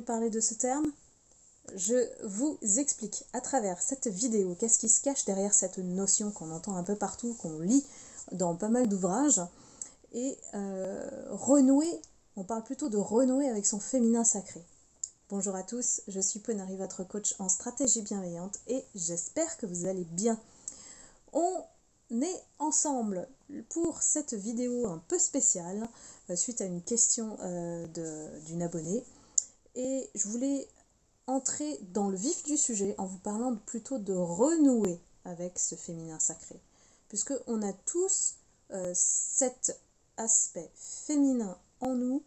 entendu parler de ce terme? Je vous explique à travers cette vidéo qu'est-ce qui se cache derrière cette notion qu'on entend un peu partout, qu'on lit dans pas mal d'ouvrages. Et renouer, on parle plutôt de renouer avec son féminin sacré. Bonjour à tous, je suis Ponari, votre coach en stratégie bienveillante et j'espère que vous allez bien. On est ensemble pour cette vidéo un peu spéciale suite à une question d'une abonnée. Et je voulais entrer dans le vif du sujet en vous parlant plutôt de renouer avec ce féminin sacré. Puisque on a tous cet aspect féminin en nous,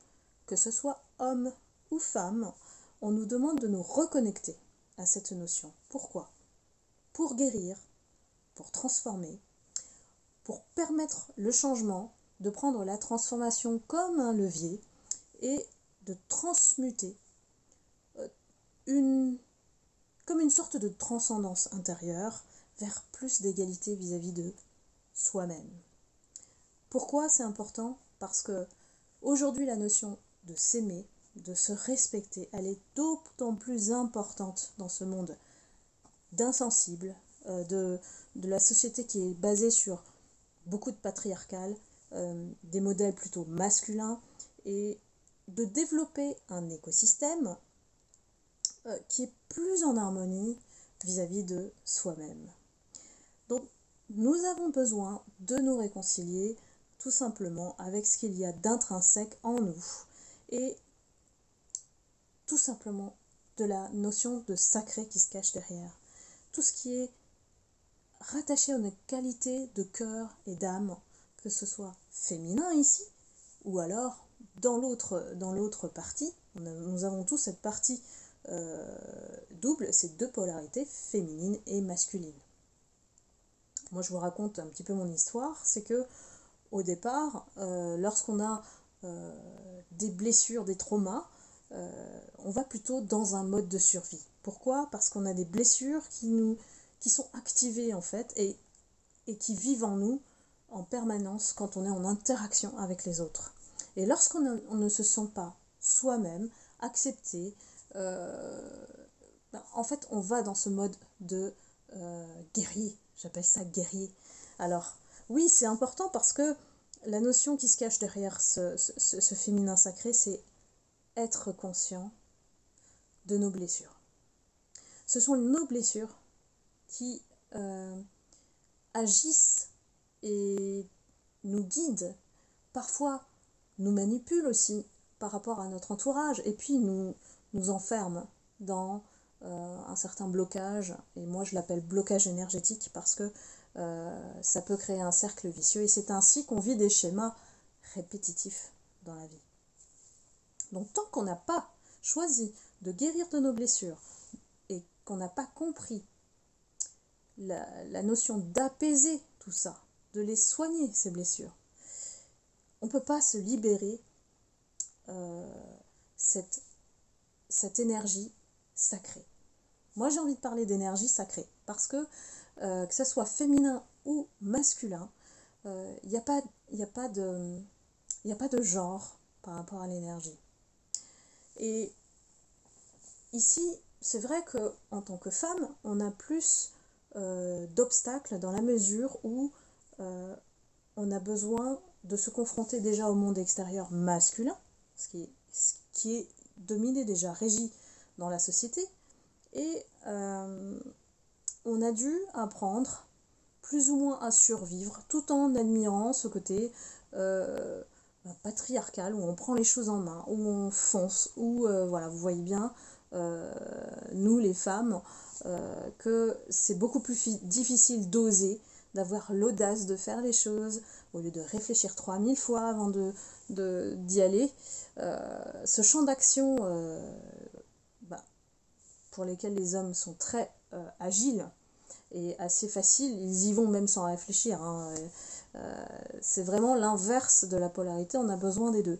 que ce soit homme ou femme, on nous demande de nous reconnecter à cette notion. Pourquoi? Pour guérir, pour transformer, pour permettre le changement, de prendre la transformation comme un levier et de transmuter comme une sorte de transcendance intérieure vers plus d'égalité vis-à-vis de soi-même. Pourquoi c'est important? Parce que aujourd'hui la notion de s'aimer, de se respecter, elle est d'autant plus importante dans ce monde d'insensibles, de la société qui est basée sur beaucoup de patriarcal, des modèles plutôt masculins, et de développer un écosystème qui est plus en harmonie vis-à-vis de soi-même. Donc nous avons besoin de nous réconcilier tout simplement avec ce qu'il y a d'intrinsèque en nous et tout simplement de la notion de sacré qui se cache derrière. Tout ce qui est rattaché à une qualité de cœur et d'âme, que ce soit féminin ici ou alors dans l'autre partie. Nous avons tous cette partie double, ces deux polarités, féminine et masculine. Moi je vous raconte un petit peu mon histoire, c'est que au départ, lorsqu'on a des blessures, des traumas, on va plutôt dans un mode de survie. Pourquoi? Parce qu'on a des blessures qui sont activées en fait et qui vivent en nous en permanence quand on est en interaction avec les autres. Et lorsqu'on ne se sent pas soi-même accepté, en fait on va dans ce mode de guerrier, j'appelle ça guerrier. Alors oui, c'est important parce que la notion qui se cache derrière ce féminin sacré, c'est être conscient de nos blessures. Ce sont nos blessures qui agissent et nous guident, parfois nous manipulent aussi par rapport à notre entourage et puis nous enferment dans un certain blocage, et moi je l'appelle blocage énergétique parce que ça peut créer un cercle vicieux et c'est ainsi qu'on vit des schémas répétitifs dans la vie. Donc tant qu'on n'a pas choisi de guérir de nos blessures et qu'on n'a pas compris la notion d'apaiser tout ça, de les soigner ces blessures, on ne peut pas se libérer cette énergie sacrée. Moi j'ai envie de parler d'énergie sacrée parce que ce soit féminin ou masculin, il n'y a pas de genre par rapport à l'énergie. Et ici, c'est vrai qu'en tant que femme, on a plus d'obstacles dans la mesure où on a besoin de se confronter déjà au monde extérieur masculin, ce qui est dominé déjà, régi dans la société, et on a dû apprendre plus ou moins à survivre tout en admirant ce côté patriarcal où on prend les choses en main, où on fonce, où voilà, vous voyez bien, nous les femmes, que c'est beaucoup plus difficile d'oser, d'avoir l'audace de faire les choses au lieu de réfléchir 3000 fois avant d'y aller. Ce champ d'action pour lesquels les hommes sont très agiles et assez faciles, ils y vont même sans réfléchir, hein. C'est vraiment l'inverse de la polarité, on a besoin des deux.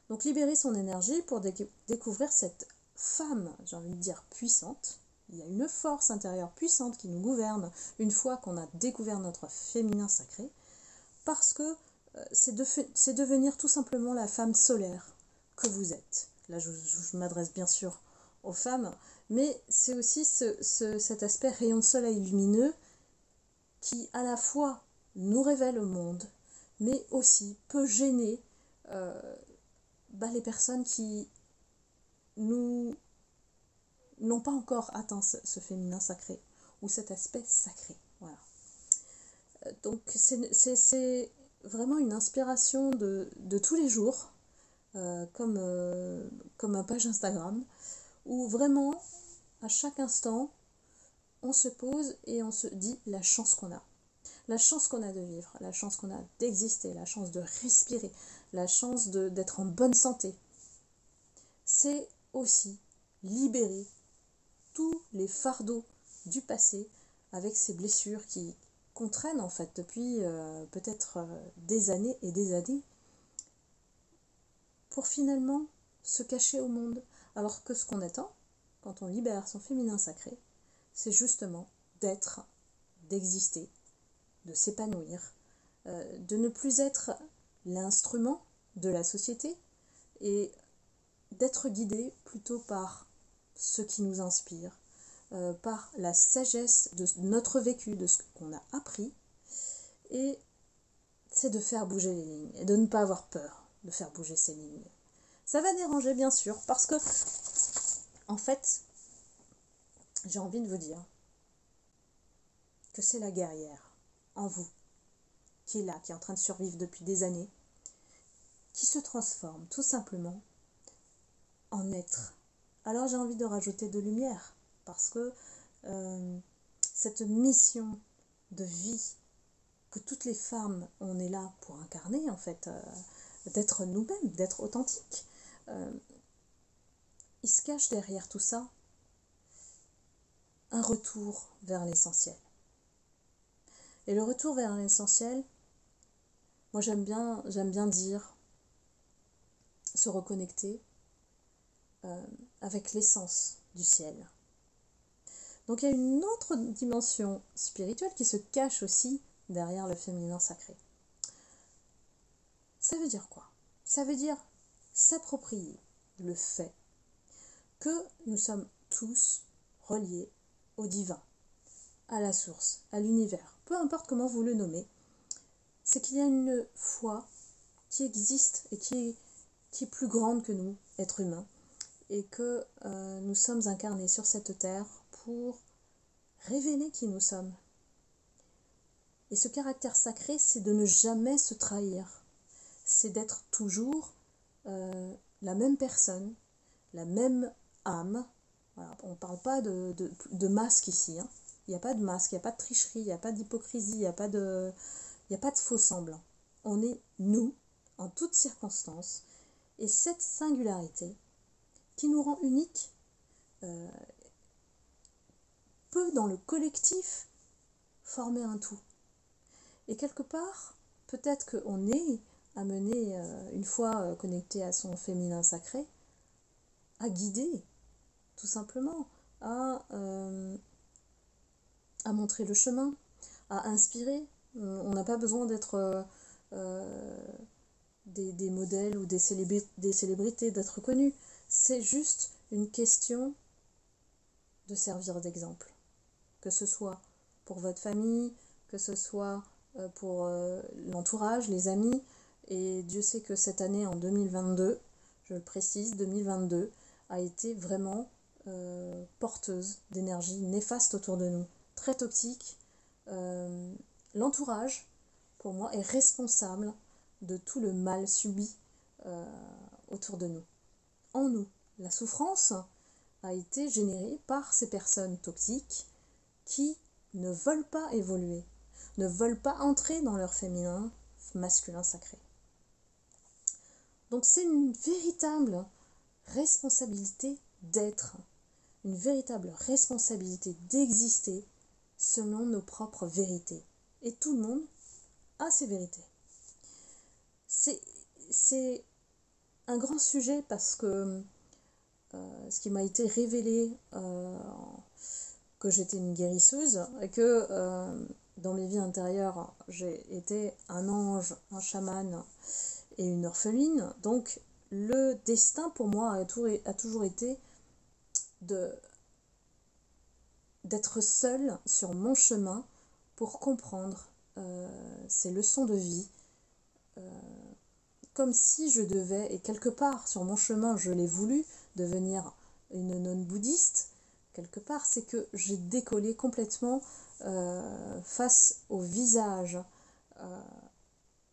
Donc libérer son énergie pour découvrir cette femme, j'ai envie de dire puissante. Il y a une force intérieure puissante qui nous gouverne une fois qu'on a découvert notre féminin sacré, parce que c'est devenir tout simplement la femme solaire que vous êtes, là je m'adresse bien sûr aux femmes, mais c'est aussi cet aspect rayon de soleil lumineux qui à la fois nous révèle le monde, mais aussi peut gêner les personnes qui n'ont pas encore atteint ce féminin sacré, ou cet aspect sacré. Voilà. Donc c'est vraiment une inspiration de tous les jours, comme ma page Instagram, où vraiment, à chaque instant, on se pose et on se dit la chance qu'on a. La chance qu'on a de vivre, la chance qu'on a d'exister, la chance de respirer, la chance d'être en bonne santé. C'est aussi libérer tous les fardeaux du passé avec ces blessures qu'on traîne en fait depuis peut-être des années et des années pour finalement se cacher au monde. Alors que ce qu'on attend, quand on libère son féminin sacré, c'est justement d'être, d'exister, de s'épanouir, de ne plus être l'instrument de la société et d'être guidé plutôt par ce qui nous inspire, par la sagesse de notre vécu, de ce qu'on a appris, et c'est de faire bouger les lignes et de ne pas avoir peur de faire bouger ces lignes. Ça va déranger bien sûr parce que en fait j'ai envie de vous dire que c'est la guerrière en vous qui est là, qui est en train de survivre depuis des années, qui se transforme tout simplement en être. Alors j'ai envie de rajouter de lumière parce que cette mission de vie que toutes les femmes, on est là pour incarner en fait, d'être nous-mêmes, d'être authentiques. Il se cache derrière tout ça un retour vers l'essentiel. Et le retour vers l'essentiel, moi j'aime bien dire se reconnecter avec l'essence du ciel. Donc il y a une autre dimension spirituelle qui se cache aussi derrière le féminin sacré. Ça veut dire quoi? Ça veut dire s'approprier le fait que nous sommes tous reliés au divin, à la source, à l'univers, peu importe comment vous le nommez. C'est qu'il y a une foi qui existe et qui est plus grande que nous, êtres humains, et que nous sommes incarnés sur cette terre pour révéler qui nous sommes. Et ce caractère sacré, c'est de ne jamais se trahir. C'est d'être toujours la même personne, la même âme. Voilà, on ne parle pas de masque ici. Hein. Il n'y a pas de masque, il n'y a pas de tricherie, il n'y a pas d'hypocrisie, il n'y a pas de faux semblant. On est nous, en toutes circonstances. Et cette singularité, qui nous rend uniques, peut dans le collectif former un tout. Et quelque part, peut-être qu'on est amené, une fois connecté à son féminin sacré, à guider, tout simplement, à montrer le chemin, à inspirer. On n'a pas besoin d'être des modèles ou des célébrités, d'être connus. C'est juste une question de servir d'exemple. Que ce soit pour votre famille, que ce soit pour l'entourage, les amis. Et Dieu sait que cette année, en 2022, je le précise, 2022, a été vraiment porteuse d'énergie néfaste autour de nous, très toxique. L'entourage, pour moi, est responsable de tout le mal subi autour de nous. En nous, la souffrance a été générée par ces personnes toxiques qui ne veulent pas évoluer, ne veulent pas entrer dans leur féminin masculin sacré. Donc c'est une véritable responsabilité d'être, une véritable responsabilité d'exister selon nos propres vérités. Et tout le monde a ses vérités. C'est un grand sujet parce que ce qui m'a été révélé, que j'étais une guérisseuse et que dans mes vies antérieures, j'ai été un ange, un chaman et une orpheline. Donc le destin pour moi a toujours été d'être seule sur mon chemin pour comprendre ces leçons de vie, comme si je devais, et quelque part sur mon chemin je l'ai voulu, devenir une nonne bouddhiste. Quelque part c'est que j'ai décollé complètement face au visage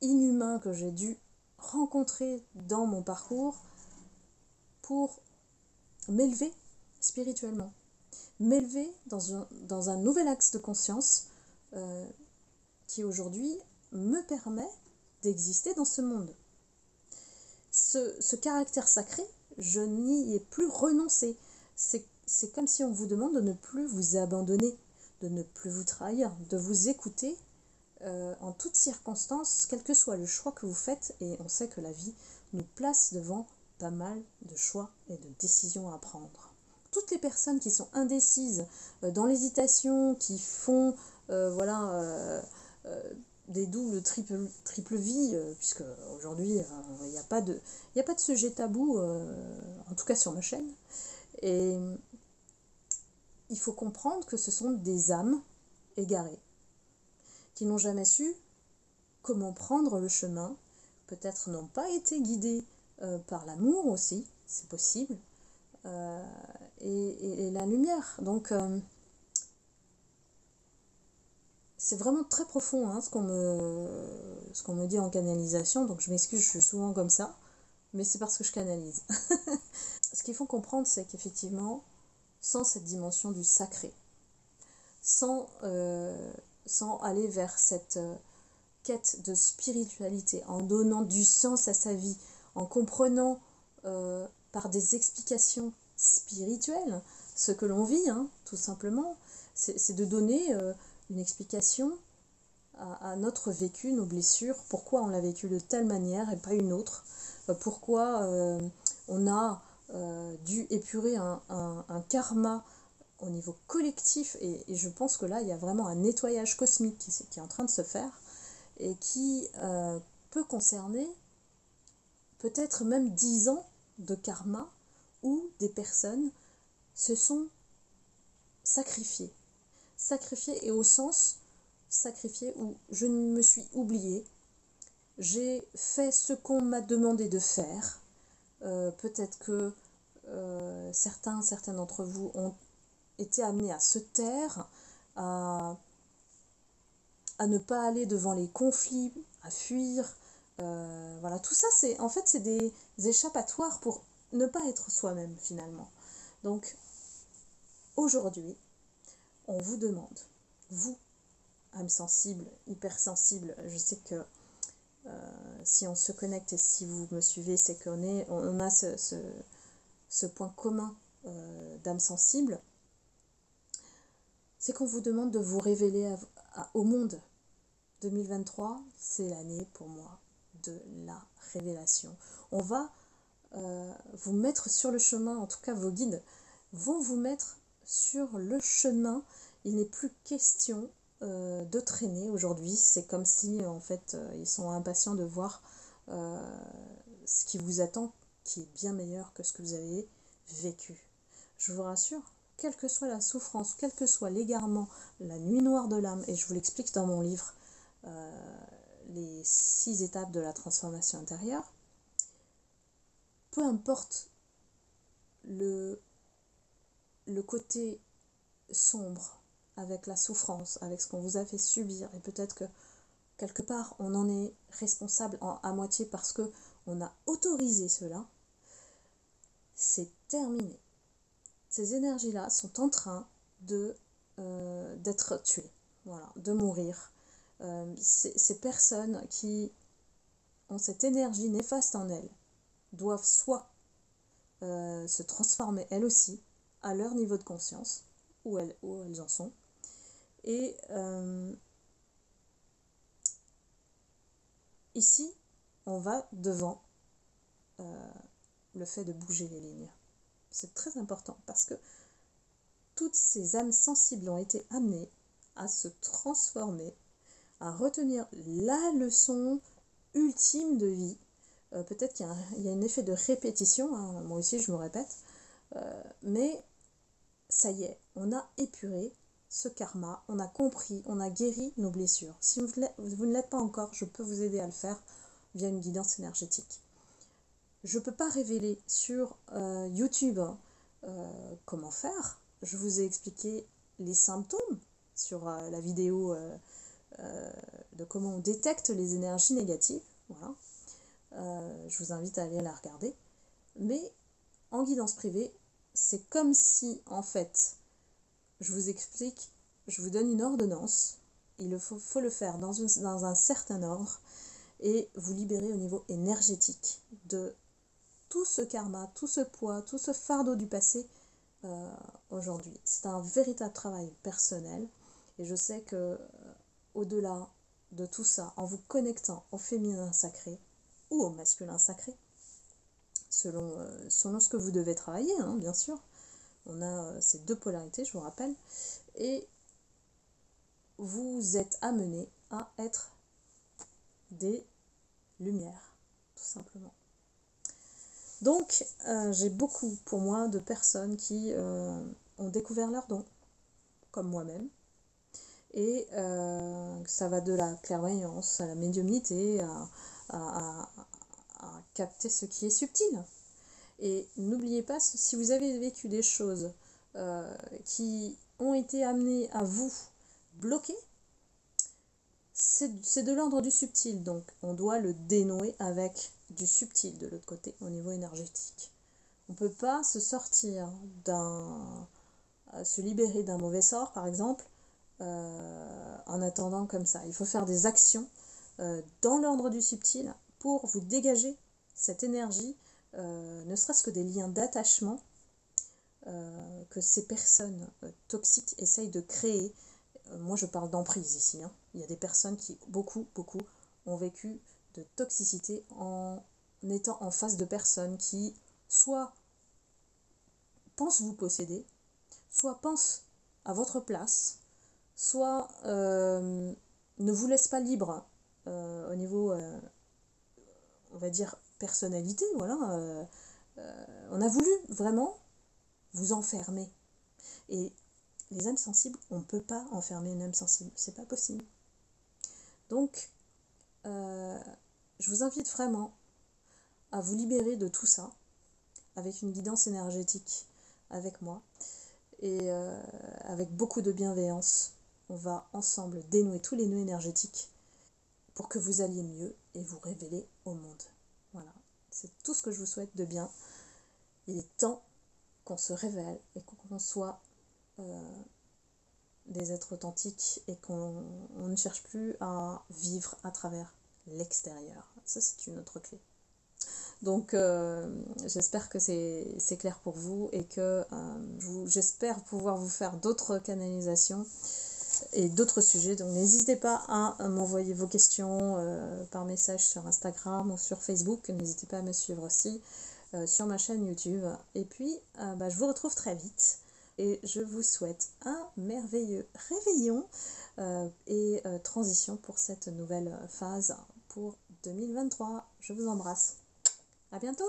inhumain que j'ai dû rencontrer dans mon parcours pour m'élever spirituellement, m'élever dans un nouvel axe de conscience qui aujourd'hui me permet d'exister dans ce monde. Ce caractère sacré, je n'y ai plus renoncé. C'est comme si on vous demande de ne plus vous abandonner, de ne plus vous trahir, de vous écouter en toutes circonstances, quel que soit le choix que vous faites. Et on sait que la vie nous place devant pas mal de choix et de décisions à prendre. Toutes les personnes qui sont indécises, dans l'hésitation, qui font des doubles, triple vies, puisque aujourd'hui il n'y a pas de sujet tabou, en tout cas sur ma chaîne. Et il faut comprendre que ce sont des âmes égarées, qui n'ont jamais su comment prendre le chemin, peut-être n'ont pas été guidées par l'amour aussi, c'est possible, et la lumière. Donc c'est vraiment très profond ce qu'on me dit en canalisation, donc je m'excuse, je suis souvent comme ça, mais c'est parce que je canalise. Ce qu'il faut comprendre, c'est qu'effectivement, sans cette dimension du sacré, sans aller vers cette quête de spiritualité, en donnant du sens à sa vie, en comprenant par des explications spirituelles ce que l'on vit, tout simplement, c'est de donner une explication à notre vécu, nos blessures, pourquoi on l'a vécu de telle manière et pas une autre, pourquoi on a dû épurer un karma au niveau collectif, et je pense que là il y a vraiment un nettoyage cosmique qui est en train de se faire, et qui peut concerner peut-être même 10 ans de karma où des personnes se sont sacrifiées, et au sens sacrifié où je me suis oubliée, j'ai fait ce qu'on m'a demandé de faire. Peut-être que certains d'entre vous ont été amenés à se taire, à ne pas aller devant les conflits, à fuir. Voilà, tout ça, c'est des échappatoires pour ne pas être soi-même finalement. Donc, aujourd'hui, on vous demande, vous, âme sensible, hypersensible, je sais que si on se connecte et si vous me suivez, c'est qu'on a ce point commun d'âme sensible, c'est qu'on vous demande de vous révéler au monde. 2023, c'est l'année pour moi de la révélation. On va vous mettre sur le chemin, en tout cas vos guides vont vous mettre sur le chemin. Il n'est plus question de traîner aujourd'hui. C'est comme si en fait ils sont impatients de voir ce qui vous attend, qui est bien meilleur que ce que vous avez vécu. Je vous rassure, quelle que soit la souffrance, quel que soit l'égarement, la nuit noire de l'âme, et je vous l'explique dans mon livre, les 6 étapes de la transformation intérieure, peu importe le côté sombre, avec la souffrance, avec ce qu'on vous a fait subir, et peut-être que quelque part on en est responsable à moitié parce que on a autorisé cela, c'est terminé. Ces énergies-là sont en train d'être tuées, voilà, de mourir. Ces personnes qui ont cette énergie néfaste en elles doivent soit se transformer elles aussi à leur niveau de conscience, où elles en sont, et ici on va devant le fait de bouger les lignes. C'est très important parce que toutes ces âmes sensibles ont été amenées à se transformer, à retenir la leçon ultime de vie, peut-être qu'il y a un effet de répétition, hein, moi aussi je me répète, mais ça y est, on a épuré ce karma, on a compris, on a guéri nos blessures. Si vous ne l'êtes pas encore, je peux vous aider à le faire via une guidance énergétique. Je ne peux pas révéler sur YouTube comment faire. Je vous ai expliqué les symptômes sur la vidéo de comment on détecte les énergies négatives. Voilà. Je vous invite à aller la regarder. Mais en guidance privée, c'est comme si, en fait, je vous explique, je vous donne une ordonnance, il faut le faire dans un certain ordre, et vous libérer au niveau énergétique de tout ce karma, tout ce poids, tout ce fardeau du passé aujourd'hui. C'est un véritable travail personnel, et je sais que au-delà de tout ça, en vous connectant au féminin sacré ou au masculin sacré, selon ce que vous devez travailler, hein, bien sûr. On a ces deux polarités, je vous rappelle, et vous êtes amenés à être des lumières, tout simplement. Donc, j'ai beaucoup, pour moi, de personnes qui ont découvert leurs dons, comme moi-même, et ça va de la clairvoyance à la médiumnité, à capter ce qui est subtil. Et n'oubliez pas, si vous avez vécu des choses qui ont été amenées à vous bloquer, c'est de l'ordre du subtil, donc on doit le dénouer avec du subtil de l'autre côté, au niveau énergétique. On ne peut pas se sortir se libérer d'un mauvais sort, par exemple, en attendant comme ça. Il faut faire des actions dans l'ordre du subtil pour vous dégager cette énergie, ne serait-ce que des liens d'attachement que ces personnes toxiques essayent de créer. Moi je parle d'emprise ici, hein. Il y a des personnes qui, beaucoup, ont vécu de toxicité en étant en face de personnes qui soit pensent vous posséder, soit pensent à votre place, soit ne vous laissent pas libre au niveau, on va dire, personnalité, voilà. On a voulu vraiment vous enfermer. Et les âmes sensibles, on ne peut pas enfermer une âme sensible, c'est pas possible. Donc, je vous invite vraiment à vous libérer de tout ça, avec une guidance énergétique avec moi, et avec beaucoup de bienveillance. On va ensemble dénouer tous les nœuds énergétiques pour que vous alliez mieux et vous révéler au monde. Voilà, c'est tout ce que je vous souhaite de bien. Il est temps qu'on se révèle et qu'on soit des êtres authentiques et qu'on ne cherche plus à vivre à travers l'extérieur. Ça, c'est une autre clé. Donc, j'espère que c'est clair pour vous et que j'espère pouvoir vous faire d'autres canalisations et d'autres sujets. Donc, n'hésitez pas à m'envoyer vos questions par message sur Instagram ou sur Facebook. N'hésitez pas à me suivre aussi sur ma chaîne YouTube. Et puis, je vous retrouve très vite. Et je vous souhaite un merveilleux réveillon et transition pour cette nouvelle phase pour 2023. Je vous embrasse. À bientôt!